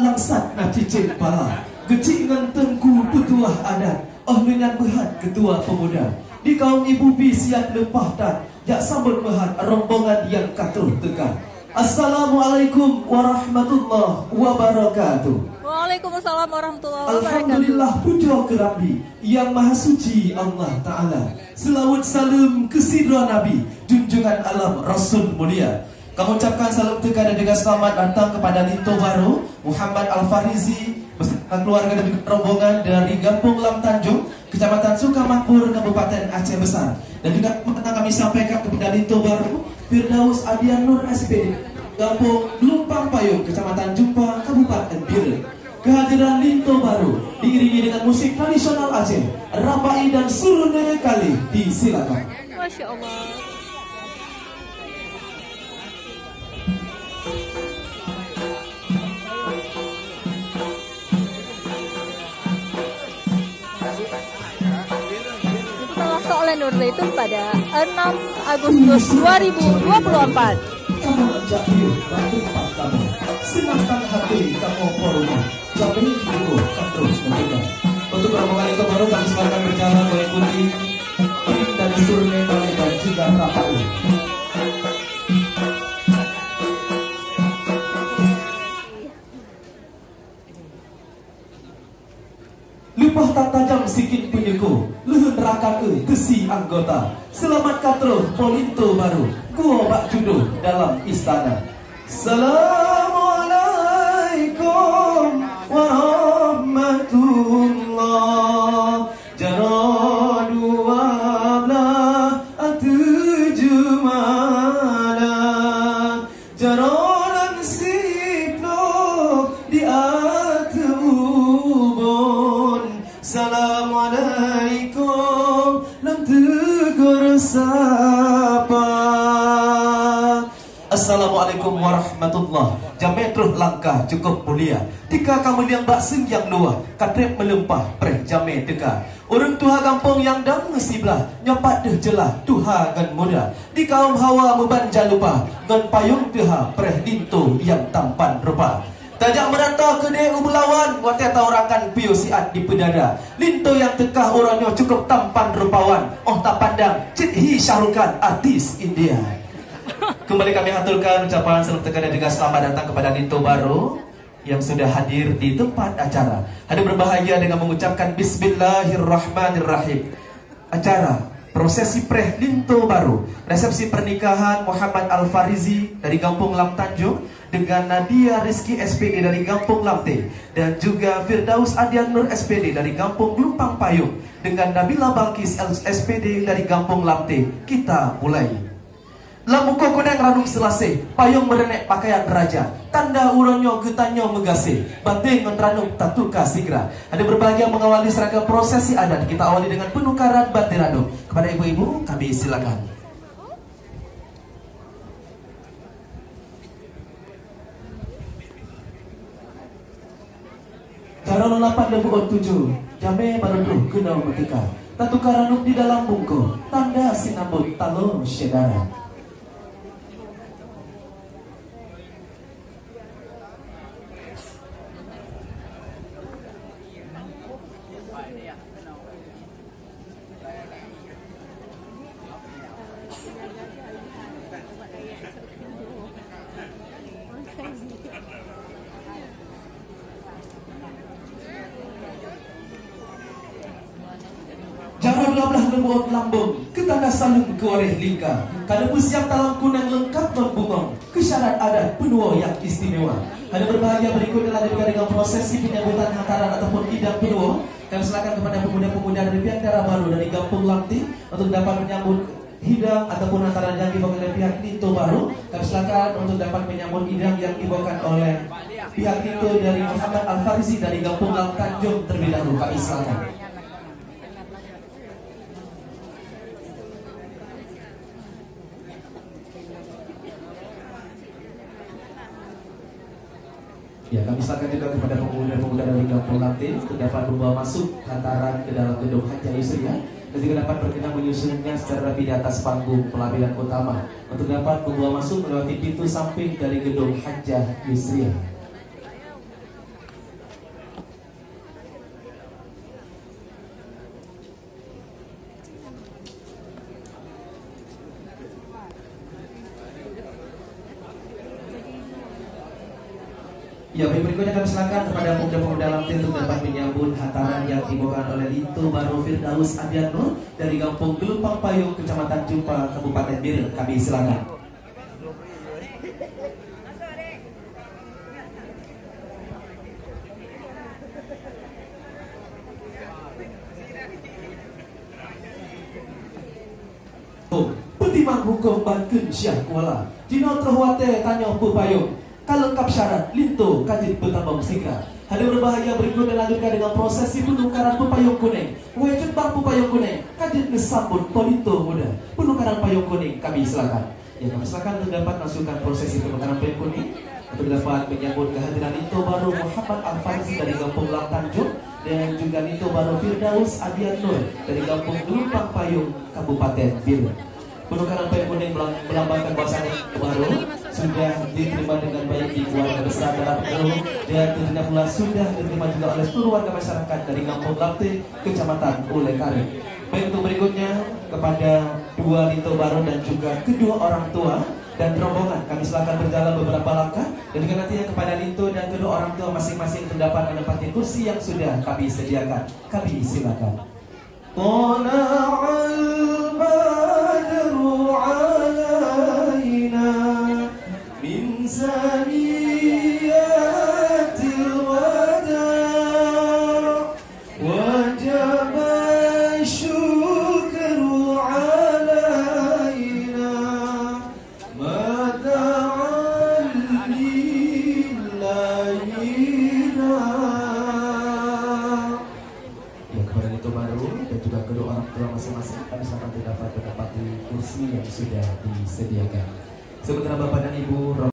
langsat na cicit pala. Kecik ngan tengku petuah adat. Dengan berhad ketua pemuda. Di kaum ibu pi siap lepah dan jak sambut berhad rombongan yang katuh tekan. Assalamualaikum warahmatullahi wabarakatuh. Waalaikumsalam warahmatullahi wabarakatuh. Alhamdulillah, puja ke Rabbi yang maha suci Allah Ta'ala. Selawat salam ke sidra Nabi, junjungan alam Rasul mulia. Kami ucapkan salam tekan dan juga selamat datang kepada Linto Baru Muhammad Al-Farizi beserta keluarga dan juga rombongan dari Kampung Lam Tanjung, Kecamatan Sukamakmur, Kabupaten Aceh Besar. Dan juga kami sampaikan kepada Linto Baru Firdaus Adian Nur SPD, Kampung Lumpang Payung, Kecamatan Jumpa, Kabupaten Biren. Kehadiran Linto Baru diiringi dengan musik tradisional Aceh, Rabai dan Surune Kali. Disilakan. Masya Allah. Nur Zaitun pada 6 Agustus 2024. Kamu ajak hidup batu kamu, senangkan hati kamu koruma, jamin hidup kamu terus menjaga. Untuk rombongan itu baru kami silakan berjalan mengikuti dari Surne Kali dan juga Rapai. Lipah tak tajam sikit penyeku, lehun rakan kesi anggota. Selamatkan terus Polinto Baru, gua bak judo dalam istana. Assalamualaikum warahmatullah. Jana 12 7 malam, jarolan siplok di atubun. Assalamualaikum lam tegur sapa. Assalamualaikum warahmatullah. Jametruh langkah cukup mulia. Tika kamu yang bak sengyang luah, katrep melempah preh jame teka. Orang tuha kampung yang dang mesiblah, nyopat deh jelah tuha gan muda. Di kaum hawa membanja lupa, ngan payung tuha preh linto yang tampan rupa. Tajak merata ke de ubulawan, wate taurakan piu siat di pedada. Linto yang tekah orangnya cukup tampan rupawan. Oh tak pandang, Cik Hi Syahrukan, artis India. Kembali kami haturkan ucapan salam tekan dan juga selamat datang kepada Linto Baru yang sudah hadir di tempat acara. Hadir berbahagia dengan mengucapkan Bismillahirrahmanirrahim. Acara prosesi preh Linto Baru, resepsi pernikahan Muhammad Al-Farizi dari Kampung Lam Tanjung dengan Nadia Rizky SPD dari Kampung Lamte, dan juga Firdaus Adian Nur SPD dari Kampung Lumpang Payung dengan Nabila Balkis SPD dari Kampung Lamte. Kita mulai. Lamuko kuneng ranum selase, payung merenek pakaian raja, tanda uronyo getanyo megase, batin ngeranum tatuka sigra. Ada berbahagia mengawali seragam prosesi adat. Kita awali dengan penukaran batin ranum. Kepada ibu-ibu kami silakan. Cara 827 jame baru kenal mereka. Tatuka ranum di dalam bungku, tanda sinambut talo syedara. Jara 12 lembut lambung, ketanda saling ke oleh lingkar. Kada bersiap dalam kunang lengkap berbungong, kesyarat adat penua yang istimewa. Ada berbahagia berikut adalah dengan prosesi penyambutan hantaran ataupun idam penua. Kami silakan kepada pemuda-pemuda dari pihak Dara Baru dari Kampung Lamti untuk dapat menyambut hidang ataupun hantaran yang dibawakan oleh pihak Linto Baru. Kami silakan untuk dapat menyambut hidang yang dibawakan oleh pihak Linto dari Muhammad Al-Farizi dari Kampung Lam Tanjung terlebih dahulu. Kami silakan. Ya, kami silakan juga kepada pemuda-pemuda dari Kampung Lamte untuk dapat membawa masuk hantaran ke dalam gedung Hajjah Yusriyah dan juga dapat berkenan menyusunnya secara rapi di atas panggung pelaminan utama untuk dapat membawa masuk melewati pintu samping dari gedung Hajjah Yusriyah. Ya, baik, berikutnya kami silakan kepada pemuda-pemuda Lamtin untuk dapat menyambut hantaran yang dibawakan oleh Lito Baru Firdaus Adian Nur dari Kampung Gelumpang Payung, Kecamatan Jumpa, Kabupaten Bir. Kami silakan. Petimang hukum Bangkun Syah Kuala Dino terhuate tanya pupayung kalengkap syarat Linto kajit bertambah segera. Ada berbahaya berikut dan lanjutkan dengan prosesi penukaran pupayung kuning. Wajib bang pupayung kuning kajit disambut polito muda. Penukaran payung kuning kami silakan. Ya, kami silakan untuk dapat masukkan prosesi penukaran payung kuning untuk dapat menyambut kehadiran Lito Baru Muhammad Al-Farzi dari Kampung Lam Tanjung dan juga Lito Baru Firdaus Adian Nur dari Kampung Gelumpang Payung, Kabupaten Bir. Penukaran payung kuning melambangkan bahasa baru sudah diterima dengan baik di keluarga besar dalam Peru dan tentunya pula sudah diterima juga oleh seluruh warga masyarakat dari Kampung Lamte, Kecamatan Ulekari. Baik, untuk berikutnya kepada dua Lito Baru dan juga kedua orang tua dan rombongan kami silakan berjalan beberapa langkah dan juga nantinya kepada Lito dan kedua orang tua masing-masing terdapat menempati kursi yang sudah kami sediakan. Kami silakan. Masing-masing kami silakan dapat menempati kursi yang sudah disediakan. Sementara Bapak dan Ibu